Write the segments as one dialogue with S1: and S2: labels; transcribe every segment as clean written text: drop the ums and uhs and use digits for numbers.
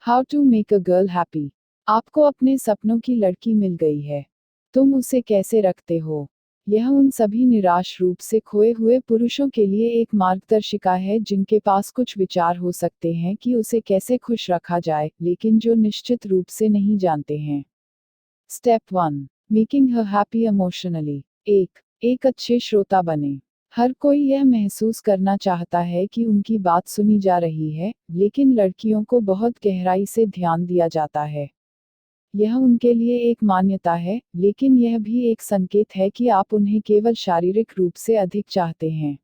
S1: How to make a girl happy. आपको अपने सपनों की लड़की मिल गई है। तुम उसे कैसे रखते हो? यह उन सभी निराश रूप से खोए हुए पुरुषों के लिए एक मार्गदर्शिका है जिनके पास कुछ विचार हो सकते हैं कि उसे कैसे खुश रखा जाए, लेकिन जो निश्चित रूप से नहीं जानते हैं। Step 1। Making her happy emotionally. एक अच्छे श्रोता बने। हर कोई यह महसूस करना चाहता है कि उनकी बात सुनी जा रही है, लेकिन लड़कियों को बहुत गहराई से ध्यान दिया जाता है। यह उनके लिए एक मान्यता है, लेकिन यह भी एक संकेत है कि आप उन्हें केवल शारीरिक रूप से अधिक चाहते हैं।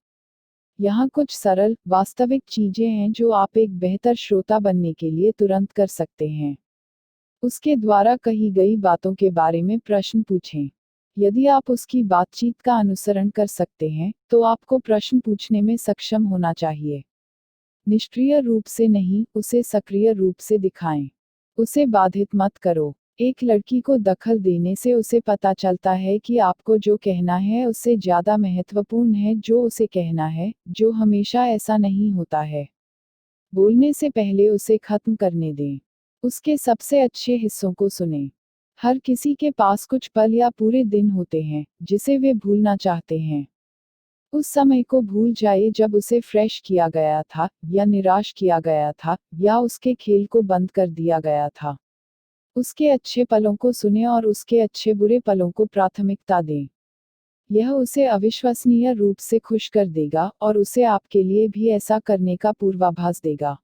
S1: यहाँ कुछ सरल, वास्तविक चीजें हैं जो आप एक बेहतर श्रोता बनने के लिए तुरंत कर सकते हैं। उसके द्वारा कही गई बातों के बारे में प्रश्न पूछें। यदि आप उसकी बातचीत का अनुसरण कर सकते हैं, तो आपको प्रश्न पूछने में सक्षम होना चाहिए। निष्क्रिय रूप से नहीं, उसे सक्रिय रूप से दिखाएं। उसे बाधित मत करो। एक लड़की को दखल देने से उसे पता चलता है कि आपको जो कहना है उससे ज्यादा महत्वपूर्ण है जो उसे कहना है, जो हमेशा ऐसा नहीं होता है। बोलने से पहले उसे खत्म करने दें। उसके सबसे अच्छे हिस्सों को सुनें। हर किसी के पास कुछ पल या पूरे दिन होते हैं जिसे वे भूलना चाहते हैं। उस समय को भूल जाइए जब उसे फ्रेश किया गया था, या निराश किया गया था, या उसके खेल को बंद कर दिया गया था। उसके अच्छे पलों को सुनें और उसके अच्छे बुरे पलों को प्राथमिकता दें। यह उसे अविश्वसनीय रूप से खुश कर देगा और उसे आपके लिए भी ऐसा करने का पूर्वाभास देगा।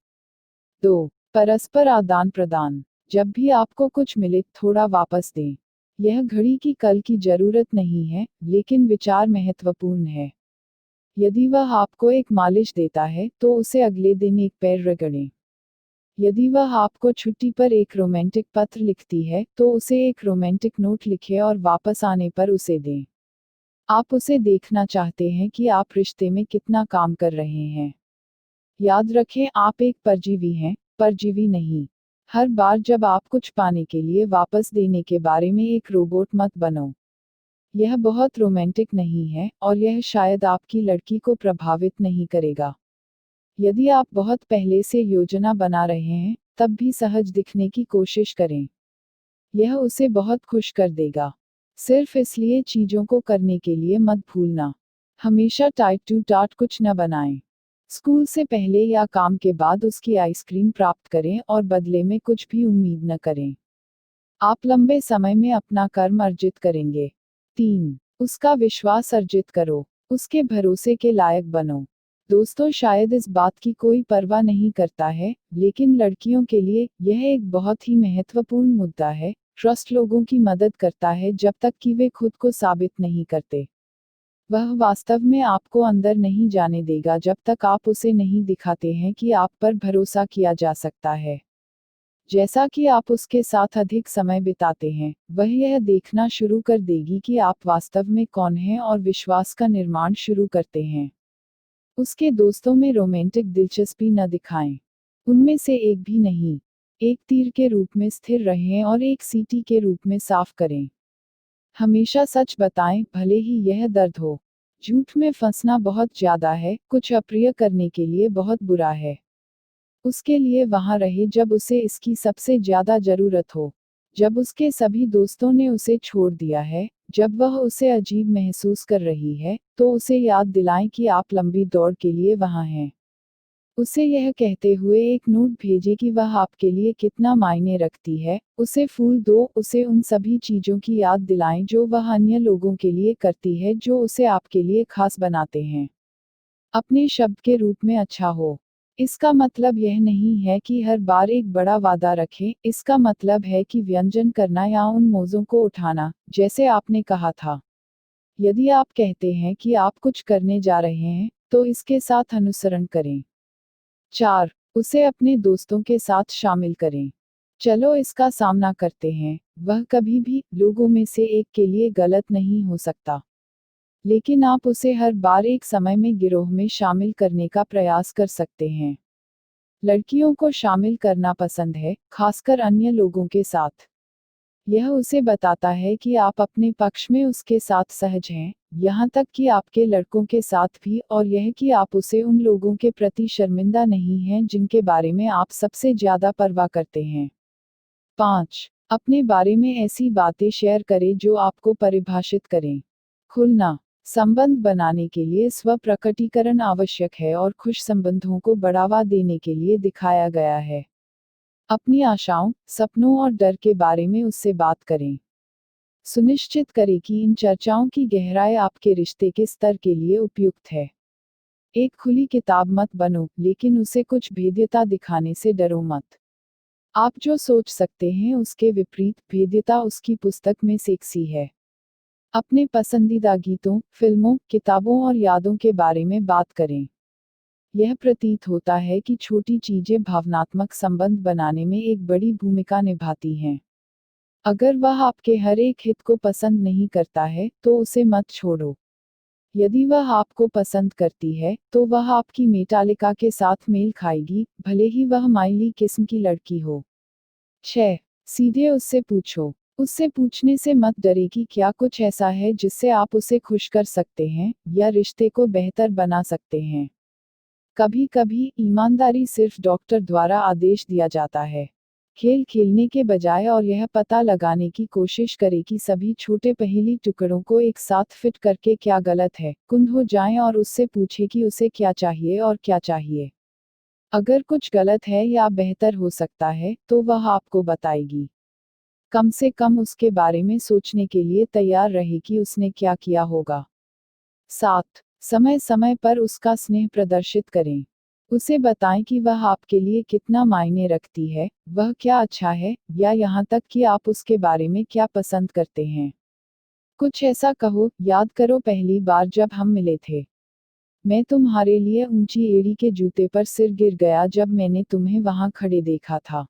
S1: 2। परस्पर आदान प्रदान। जब भी आपको कुछ मिले, थोड़ा वापस दें। यह घड़ी की कल की जरूरत नहीं है, लेकिन विचार महत्वपूर्ण है। यदि वह आपको एक मालिश देता है, तो उसे अगले दिन एक पैर रगड़ें। यदि वह आपको छुट्टी पर एक रोमांटिक पत्र लिखती है, तो उसे एक रोमांटिक नोट लिखें और वापस आने पर उसे दें। आप उसे देखना चाहते हैं कि आप रिश्ते में कितना काम कर रहे हैं। याद रखें, आप एक परजीवी हैं, परजीवी नहीं। हर बार जब आप कुछ पाने के लिए वापस देने के बारे में एक रोबोट मत बनो। यह बहुत रोमांटिक नहीं है, और यह शायद आपकी लड़की को प्रभावित नहीं करेगा। यदि आप बहुत पहले से योजना बना रहे हैं, तब भी सहज दिखने की कोशिश करें। यह उसे बहुत खुश कर देगा। सिर्फ इसलिए चीजों को करने के लिए मत भूलना। हमेशा टाइट टू टाट कुछ न बनाएं। स्कूल से पहले या काम के बाद उसकी आइसक्रीम प्राप्त करें और बदले में कुछ भी उम्मीद न करें। आप लंबे समय में अपना कर्म अर्जित करेंगे। 3। उसका विश्वास अर्जित करो। उसके भरोसे के लायक बनो। दोस्तों, शायद इस बात की कोई परवाह नहीं करता है, लेकिन लड़कियों के लिए यह एक बहुत ही महत्वपूर्ण मुद्दा है। ट्रस्ट लोगों की मदद करता है जब तक कि वे खुद को साबित नहीं करते। वह वास्तव में आपको अंदर नहीं जाने देगा जब तक आप उसे नहीं दिखाते हैं कि आप पर भरोसा किया जा सकता है। जैसा कि आप उसके साथ अधिक समय बिताते हैं, वह यह देखना शुरू कर देगी कि आप वास्तव में कौन हैं और विश्वास का निर्माण शुरू करते हैं। उसके दोस्तों में रोमांटिक दिलचस्पी न दिखाएं। उनमें से एक भी नहीं। एक तीर के रूप में स्थिर रहें और एक सीटी के रूप में साफ करें। हमेशा सच बताएं, भले ही यह दर्द हो। झूठ में फंसना बहुत ज्यादा है, कुछ अप्रिय करने के लिए बहुत बुरा है। उसके लिए वहां रहे जब उसे इसकी सबसे ज्यादा जरूरत हो। जब उसके सभी दोस्तों ने उसे छोड़ दिया है, जब वह उसे अजीब महसूस कर रही है, तो उसे याद दिलाएं कि आप लंबी दौड़ के लिए वहां हैं। उसे यह कहते हुए एक नोट भेजें कि वह आपके लिए कितना मायने रखती है। उसे फूल दो, उसे उन सभी चीजों की याद दिलाएं जो वह अन्य लोगों के लिए करती है जो उसे आपके लिए खास बनाते हैं। अपने शब्द के रूप में अच्छा हो। इसका मतलब यह नहीं है कि हर बार एक बड़ा वादा रखें, इसका मतलब है कि व्यंजन करना या उन मौजों को उठाना, जैसे आपने कहा था। यदि आप कहते हैं कि आप कुछ करने जा रहे हैं, तो इसके साथ अनुसरण करें। 4। उसे अपने दोस्तों के साथ शामिल करें। चलो इसका सामना करते हैं। वह कभी भी लोगों में से एक के लिए गलत नहीं हो सकता। लेकिन आप उसे हर बार एक समय में गिरोह में शामिल करने का प्रयास कर सकते हैं। लड़कियों को शामिल करना पसंद है, खासकर अन्य लोगों के साथ। यह उसे बताता है कि आप अपने पक्ष में उसके साथ सहज हैं, यहाँ तक कि आपके लड़कों के साथ भी, और यह कि आप उसे उन लोगों के प्रति शर्मिंदा नहीं हैं जिनके बारे में आप सबसे ज्यादा परवाह करते हैं। 5. अपने बारे में ऐसी बातें शेयर करें जो आपको परिभाषित करें। खुलना। संबंध बनाने के लिए स्व प्रकटीकरण आवश्यक है और खुश संबंधों को बढ़ावा देने के लिए दिखाया गया है। अपनी आशाओं, सपनों और डर के बारे में उससे बात करें। सुनिश्चित करें कि इन चर्चाओं की गहराई आपके रिश्ते के स्तर के लिए उपयुक्त है। एक खुली किताब मत बनो, लेकिन उसे कुछ भेद्यता दिखाने से डरो मत। आप जो सोच सकते हैं उसके विपरीत भेद्यता उसकी पुस्तक में सेक्सी है। अपने पसंदीदा गीतों, फिल्मों, किताबों और यादों के बारे में बात करें। यह प्रतीत होता है कि छोटी चीजें भावनात्मक संबंध बनाने में एक बड़ी भूमिका निभाती हैं। अगर वह आपके हर एक हित को पसंद नहीं करता है, तो उसे मत छोड़ो। यदि वह आपको पसंद करती है, तो वह आपकी मेटालिका के साथ मेल खाएगी, भले ही वह माइली किस्म की लड़की हो। 6. सीधे उससे पूछो। उससे पूछने से मत डरे कि क्या कुछ ऐसा है जिससे आप उसे खुश कर सकते हैं, या रिश्ते को बेहतर बना सकते हैं। कभी कभी ईमानदारी सिर्फ डॉक्टर द्वारा आदेश दिया जाता है। खेल खेलने के बजाय और यह पता लगाने की कोशिश करें कि सभी छोटे पहेली टुकड़ों को एक साथ फिट करके क्या गलत है, कुंद हो जाएं और उससे पूछें कि उसे क्या चाहिए और क्या चाहिए। अगर कुछ गलत है या बेहतर हो सकता है, तो वह आपको बताएगी। कम से कम उसके बारे में सोचने के लिए तैयार रहे कि उसने क्या किया होगा। 7. समय समय पर उसका स्नेह प्रदर्शित करें। उसे बताएं कि वह आपके लिए कितना मायने रखती है, वह क्या अच्छा है, या यहाँ तक कि आप उसके बारे में क्या पसंद करते हैं। कुछ ऐसा कहो, याद करो पहली बार जब हम मिले थे। मैं तुम्हारे लिए ऊंची एड़ी के जूते पर सिर गिर गया जब मैंने तुम्हें वहां खड़े देखा था।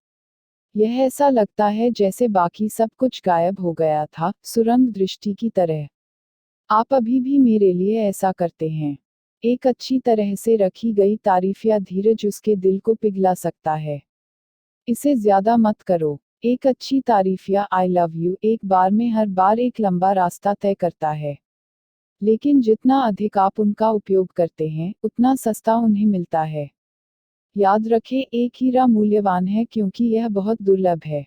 S1: यह ऐसा लगता है जैसे बाकी सब कुछ गायब हो गया था, सुरंग दृष्टि की तरह। आप अभी भी मेरे लिए ऐसा करते हैं। एक अच्छी तरह से रखी गई तारीफ या धीरज उसके दिल को पिघला सकता है। इसे ज्यादा मत करो। एक अच्छी तारीफ या आई लव यू एक बार में हर बार एक लंबा रास्ता तय करता है। लेकिन जितना अधिक आप उनका उपयोग करते हैं, उतना सस्ता उन्हें मिलता है। याद रखें, एक हीरा मूल्यवान है क्योंकि यह बहुत दुर्लभ है।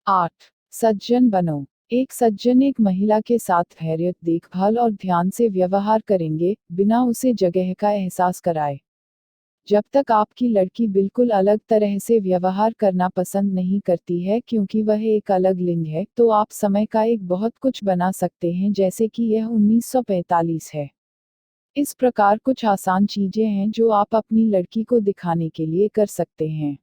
S1: 8. सज्जन बनो। एक सज्जन एक महिला के साथ धैर्य, देखभाल और ध्यान से व्यवहार करेंगे, बिना उसे जगह का एहसास कराए। जब तक आपकी लड़की बिल्कुल अलग तरह से व्यवहार करना पसंद नहीं करती है क्योंकि वह एक अलग लिंग है, तो आप समय का एक बहुत कुछ बना सकते हैं जैसे कि यह 1945 है। इस प्रकार कुछ आसान चीजें हैं जो आप अपनी लड़की को दिखाने के लिए कर सकते हैं।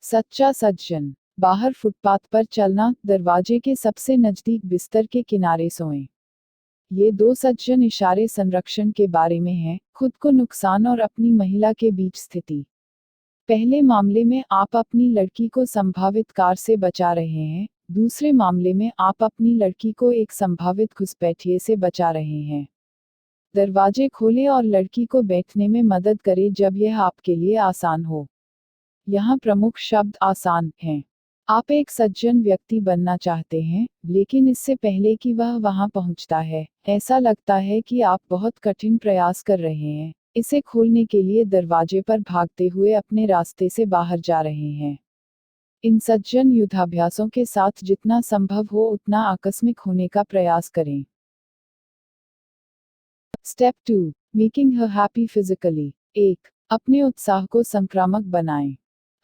S1: सच्चा सज्जन। बाहर फुटपाथ पर चलना, दरवाजे के सबसे नजदीक बिस्तर के किनारे सोएं। ये दो सज्जन इशारे संरक्षण के बारे में हैं, खुद को नुकसान और अपनी महिला के बीच स्थिति। पहले मामले में आप अपनी लड़की को संभावित कार से बचा रहे हैं, दूसरे मामले में आप अपनी लड़की को एक संभावित घुसपैठिए से बचा रहे हैं। दरवाजे खोलें और लड़की को बैठने में मदद करें जब यह आपके लिए आसान हो। यहाँ प्रमुख शब्द आसान हैं। आप एक सज्जन व्यक्ति बनना चाहते हैं, लेकिन इससे पहले कि वह वहां पहुंचता है, ऐसा लगता है कि आप बहुत कठिन प्रयास कर रहे हैं, इसे खोलने के लिए दरवाजे पर भागते हुए अपने रास्ते से बाहर जा रहे हैं। इन सज्जन युद्धाभ्यासों के साथ जितना संभव हो उतना आकस्मिक होने का प्रयास करें। Step 2. Making her happy physically. 1. अपने उत्साह को संक्रामक बनाएं।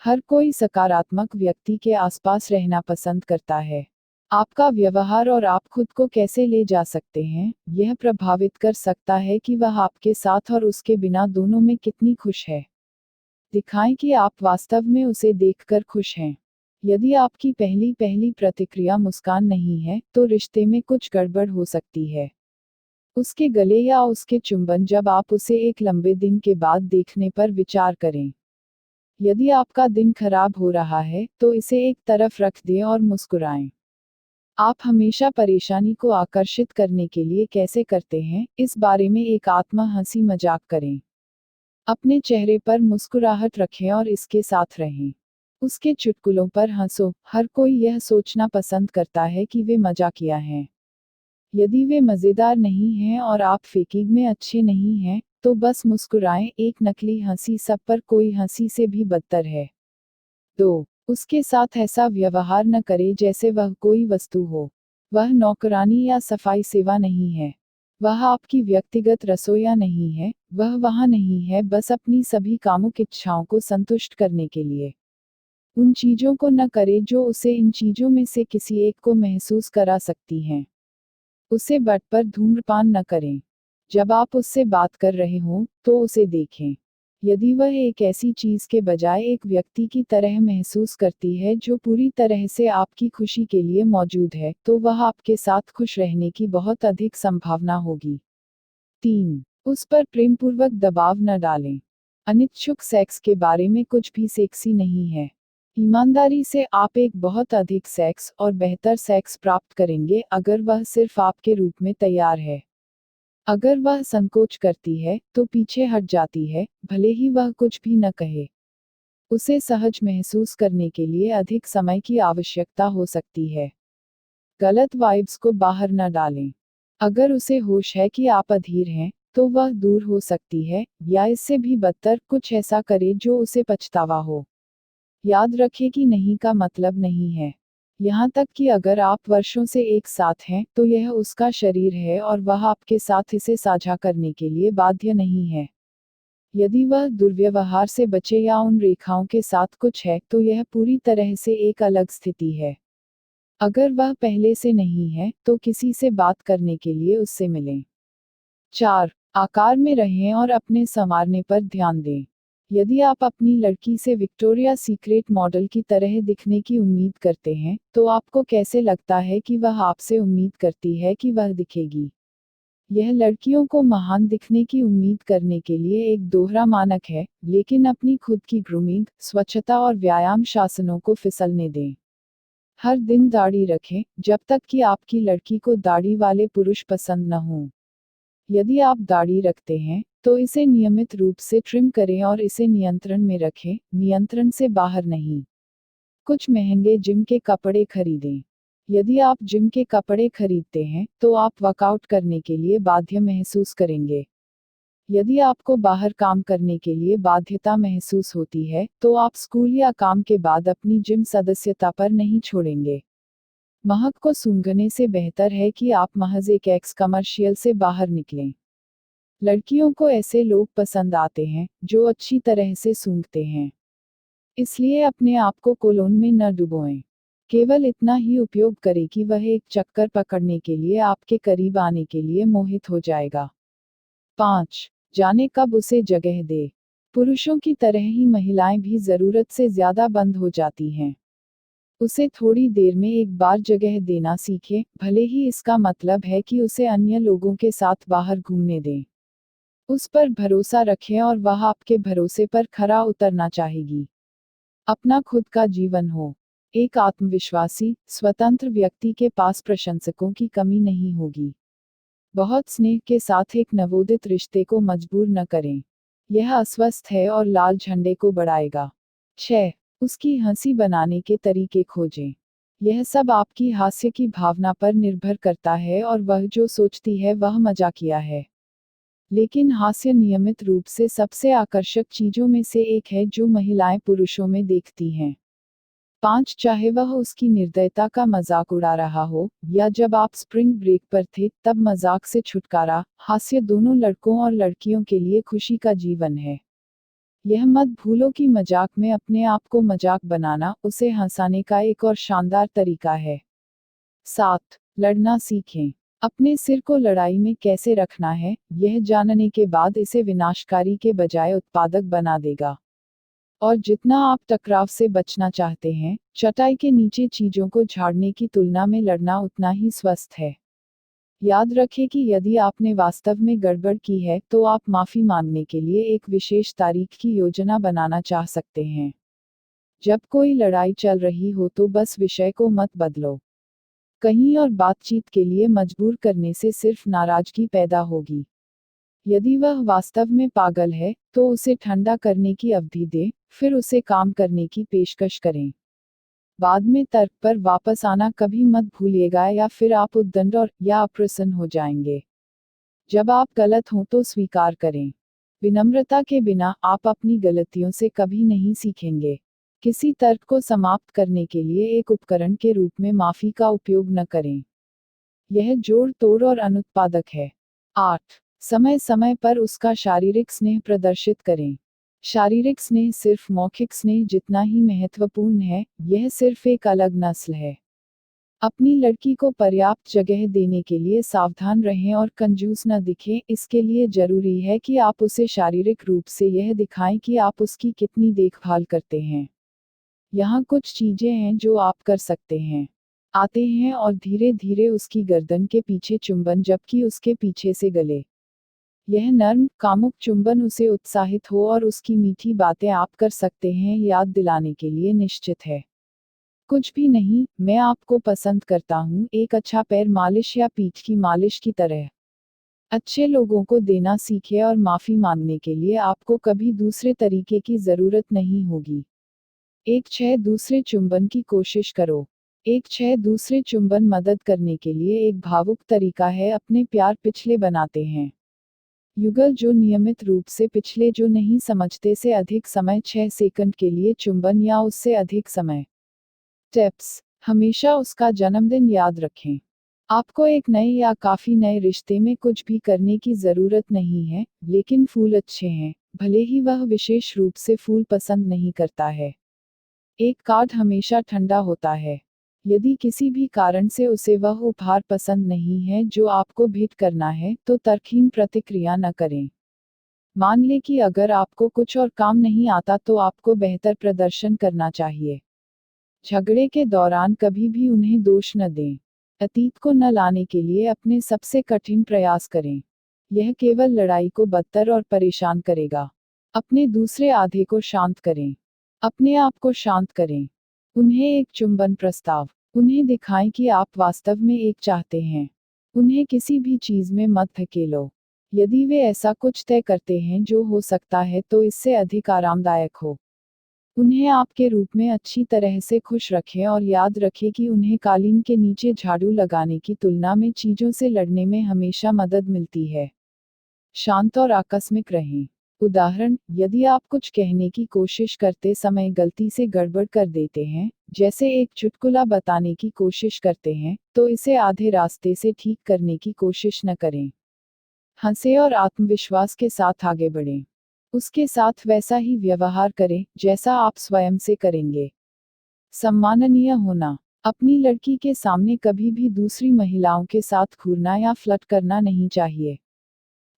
S1: हर कोई सकारात्मक व्यक्ति के आसपास रहना पसंद करता है। आपका व्यवहार और आप खुद को कैसे ले जा सकते हैं, यह प्रभावित कर सकता है कि वह आपके साथ और उसके बिना दोनों में कितनी खुश है। दिखाएं कि आप वास्तव में उसे देखकर खुश हैं। यदि आपकी पहली पहली प्रतिक्रिया मुस्कान नहीं है, तो रिश्ते में कुछ गड़बड़ हो सकती है। उसके गले या उसके चुंबन जब आप उसे एक लंबे दिन के बाद देखने पर विचार करें। यदि आपका दिन खराब हो रहा है, तो इसे एक तरफ रख दें और मुस्कुराएं। आप हमेशा परेशानी को आकर्षित करने के लिए कैसे करते हैं, इस बारे में एक आत्मा हंसी मजाक करें। अपने चेहरे पर मुस्कुराहट रखें और इसके साथ रहें। उसके चुटकुलों पर हंसो। हर कोई यह सोचना पसंद करता है कि वे मजाकिया हैं। यदि वे मज़ेदार नहीं हैं और आप फेकिंग में अच्छे नहीं हैं, तो बस मुस्कुराएं। एक नकली हंसी सब पर कोई हंसी से भी बदतर है। 2. उसके साथ ऐसा व्यवहार न करें जैसे वह कोई वस्तु हो। वह नौकरानी या सफाई सेवा नहीं है। वह आपकी व्यक्तिगत रसोइया नहीं है। वह वहाँ नहीं है बस अपनी सभी कामुक इच्छाओं को संतुष्ट करने के लिए। उन चीज़ों को न करें जो उसे इन चीज़ों में से किसी एक को महसूस करा सकती हैं। उसे बट पर धूम्रपान न करें। जब आप उससे बात कर रहे हों, तो उसे देखें। यदि वह एक ऐसी चीज़ के बजाय एक व्यक्ति की तरह महसूस करती है जो पूरी तरह से आपकी खुशी के लिए मौजूद है, तो वह आपके साथ खुश रहने की बहुत अधिक संभावना होगी। 3. उस पर प्रेमपूर्वक दबाव न डालें। अनिच्छुक सेक्स के बारे में कुछ भी सेक्सी नहीं है। ईमानदारी से आप एक बहुत अधिक सेक्स और बेहतर सेक्स प्राप्त करेंगे अगर वह सिर्फ आपके रूप में तैयार है। अगर वह संकोच करती है, तो पीछे हट जाती है, भले ही वह कुछ भी न कहे। उसे सहज महसूस करने के लिए अधिक समय की आवश्यकता हो सकती है। गलत वाइब्स को बाहर न डालें। अगर उसे होश है कि आप अधीर हैं, तो वह दूर हो सकती है, या इससे भी बदतर कुछ ऐसा करे जो उसे पछतावा हो। याद रखें कि नहीं का मतलब नहीं है। यहाँ तक कि अगर आप वर्षों से एक साथ हैं, तो यह उसका शरीर है और वह आपके साथ इसे साझा करने के लिए बाध्य नहीं है। यदि वह दुर्व्यवहार से बचे या उन रेखाओं के साथ कुछ है, तो यह पूरी तरह से एक अलग स्थिति है। अगर वह पहले से नहीं है, तो किसी से बात करने के लिए उससे मिलें। 4. आकार में रहें और अपने संवारने पर ध्यान दें। यदि आप अपनी लड़की से विक्टोरिया सीक्रेट मॉडल की तरह दिखने की उम्मीद करते हैं, तो आपको कैसे लगता है कि वह आपसे उम्मीद करती है कि वह दिखेगी? यह लड़कियों को महान दिखने की उम्मीद करने के लिए एक दोहरा मानक है, लेकिन अपनी खुद की ग्रूमिंग, स्वच्छता और व्यायाम शासनों को फिसलने दें। हर दिन दाढ़ी रखें, जब तक कि आपकी लड़की को दाढ़ी वाले पुरुष पसंद न हों। यदि आप दाढ़ी रखते हैं, तो इसे नियमित रूप से ट्रिम करें और इसे नियंत्रण में रखें, नियंत्रण से बाहर नहीं। कुछ महंगे जिम के कपड़े खरीदें। यदि आप जिम के कपड़े खरीदते हैं, तो आप वर्कआउट करने के लिए बाध्य महसूस करेंगे। यदि आपको बाहर काम करने के लिए बाध्यता महसूस होती है, तो आप स्कूल या काम के बाद अपनी जिम सदस्यता पर नहीं छोड़ेंगे। महक को सूंघने से बेहतर है कि आप महज एक एक्स कमर्शियल से बाहर निकलें। लड़कियों को ऐसे लोग पसंद आते हैं, जो अच्छी तरह से सूंघते हैं। इसलिए अपने आप को कोलोन में न डुबोएं। केवल इतना ही उपयोग करें कि वह एक चक्कर पकड़ने के लिए आपके करीब आने के लिए मोहित हो जाएगा। 5. जाने कब उसे जगह दे। पुरुषों की तरह ही महिलाएं भी जरूरत से ज्यादा बंद हो जाती हैं। उसे थोड़ी देर में एक बार जगह देना सीखें, भले ही इसका मतलब है कि उसे अन्य लोगों के साथ बाहर घूमने दें। उस पर भरोसा रखें और वह आपके भरोसे पर खरा उतरना चाहेगी। अपना खुद का जीवन हो। एक आत्मविश्वासी, स्वतंत्र व्यक्ति के पास प्रशंसकों की कमी नहीं होगी। बहुत स्नेह के साथ एक नवोदित रिश्ते को मजबूर न करें। यह अस्वस्थ है और लाल झंडे को बढ़ाएगा। 6. उसकी हंसी बनाने के तरीके खोजें। यह सब आपकी हास्य की भावना पर निर्भर करता है और वह जो सोचती है वह मजाकिया है। लेकिन हास्य नियमित रूप से सबसे आकर्षक चीजों में से एक है जो महिलाएं पुरुषों में देखती हैं। 5. चाहे वह उसकी निर्दयता का मजाक उड़ा रहा हो, या जब आप स्प्रिंग ब्रेक पर थे तब मजाक से छुटकारा, हास्य दोनों लड़कों और लड़कियों के लिए खुशी का जीवन है। यह मत भूलो कि मजाक में अपने आप को मजाक बनाना उसे हंसाने का एक और शानदार तरीका है। 7. लड़ना सीखें। अपने सिर को लड़ाई में कैसे रखना है, यह जानने के बाद इसे विनाशकारी के बजाय उत्पादक बना देगा। और जितना आप टकराव से बचना चाहते हैं, चटाई के नीचे चीजों को झाड़ने की तुलना में लड़ना उतना ही स्वस्थ है। याद रखें कि यदि आपने वास्तव में गड़बड़ की है, तो आप माफी मांगने के लिए एक विशेष तारीख की योजना बनाना चाह सकते हैं। जब कोई लड़ाई चल रही हो तो बस विषय को मत बदलो। कहीं और बातचीत के लिए मजबूर करने से सिर्फ नाराजगी पैदा होगी। यदि वह वास्तव में पागल है तो उसे ठंडा करने की अवधि दें, फिर उसे काम करने की पेशकश करें। बाद में तर्क पर वापस आना कभी मत भूलिएगा या फिर आप उद्दंड और या अप्रसन्न हो जाएंगे। जब आप गलत हों तो स्वीकार करें। विनम्रता के बिना आप अपनी गलतियों से कभी नहीं सीखेंगे। किसी तर्क को समाप्त करने के लिए एक उपकरण के रूप में माफी का उपयोग न करें। यह जोड़ तोड़ और अनुत्पादक है। 8. समय समय पर उसका शारीरिक स्नेह प्रदर्शित करें। शारीरिक स्नेह सिर्फ मौखिक स्नेह जितना ही महत्वपूर्ण है, यह सिर्फ एक अलग नस्ल है। अपनी लड़की को पर्याप्त जगह देने के लिए सावधान रहें और कंजूस न दिखें। इसके लिए जरूरी है कि आप उसे शारीरिक रूप से यह दिखाएं कि आप उसकी कितनी देखभाल करते हैं। यहाँ कुछ चीजें हैं जो आप कर सकते हैं। आते हैं और धीरे धीरे उसकी गर्दन के पीछे चुंबन, जबकि उसके पीछे से गले। यह नर्म, कामुक चुंबन उसे उत्साहित हो और उसकी मीठी बातें आप कर सकते हैं याद दिलाने के लिए निश्चित है। कुछ भी नहीं, मैं आपको पसंद करता हूँ, एक अच्छा पैर मालिश या पीठ की मालिश की तरह। अच्छे लोगों को देना सीखें और माफी मांगने के लिए आपको कभी दूसरे तरीके की जरूरत नहीं होगी। एक 6 दूसरे चुंबन की कोशिश करो। एक 6 दूसरे चुंबन मदद करने के लिए एक भावुक तरीका है, अपने प्यार पिछले बनाते हैं। युगल जो नियमित रूप से पिछले जो नहीं समझते से अधिक समय 6 सेकंड के लिए चुंबन या उससे अधिक समय। टिप्स। हमेशा उसका जन्मदिन याद रखें। आपको एक नए या काफी नए रिश्ते में कुछ भी करने की जरूरत नहीं है, लेकिन फूल अच्छे हैं, भले ही वह विशेष रूप से फूल पसंद नहीं करता है। एक कार्ड हमेशा ठंडा होता है। यदि किसी भी कारण से उसे वह उपहार पसंद नहीं है जो आपको भेंट करना है, तो तर्कहीन प्रतिक्रिया न करें। मान लें कि अगर आपको कुछ और काम नहीं आता तो आपको बेहतर प्रदर्शन करना चाहिए। झगड़े के दौरान कभी भी उन्हें दोष न दें। अतीत को न लाने के लिए अपने सबसे कठिन प्रयास करें। यह केवल लड़ाई को बदतर और परेशान करेगा। अपने दूसरे आधे को शांत करें। अपने आप को शांत करें। उन्हें एक चुंबन प्रस्ताव। उन्हें दिखाएं कि आप वास्तव में एक चाहते हैं। उन्हें किसी भी चीज में मत धकेलो। यदि वे ऐसा कुछ तय करते हैं जो हो सकता है तो इससे अधिक आरामदायक हो। उन्हें आपके रूप में अच्छी तरह से खुश रखें और याद रखें कि उन्हें कालीन के नीचे झाड़ू लगाने की तुलना में चीजों से लड़ने में हमेशा मदद मिलती है। शांत और आकस्मिक रहें। उदाहरण, यदि आप कुछ कहने की कोशिश करते समय गलती से गड़बड़ कर देते हैं, जैसे एक चुटकुला बताने की कोशिश करते हैं, तो इसे आधे रास्ते से ठीक करने की कोशिश न करें। हंसे और आत्मविश्वास के साथ आगे बढ़ें। उसके साथ वैसा ही व्यवहार करें जैसा आप स्वयं से करेंगे। सम्माननीय होना। अपनी लड़की के सामने कभी भी दूसरी महिलाओं के साथ घूरना या फ्लर्ट करना नहीं चाहिए।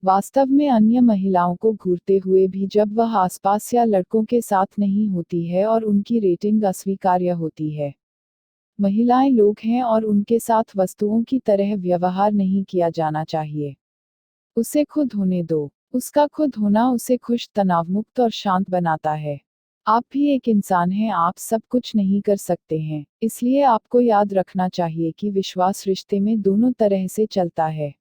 S1: वास्तव में अन्य महिलाओं को घूरते हुए भी जब वह आसपास या लड़कों के साथ नहीं होती है और उनकी रेटिंग अस्वीकार्य होती है। महिलाएं लोग हैं और उनके साथ वस्तुओं की तरह व्यवहार नहीं किया जाना चाहिए। उसे खुद होने दो। उसका खुद होना उसे खुश, तनावमुक्त और शांत बनाता है। आप भी एक इंसान हैं, आप सब कुछ नहीं कर सकते हैं, इसलिए आपको याद रखना चाहिए कि विश्वास रिश्ते में दोनों तरह से चलता है।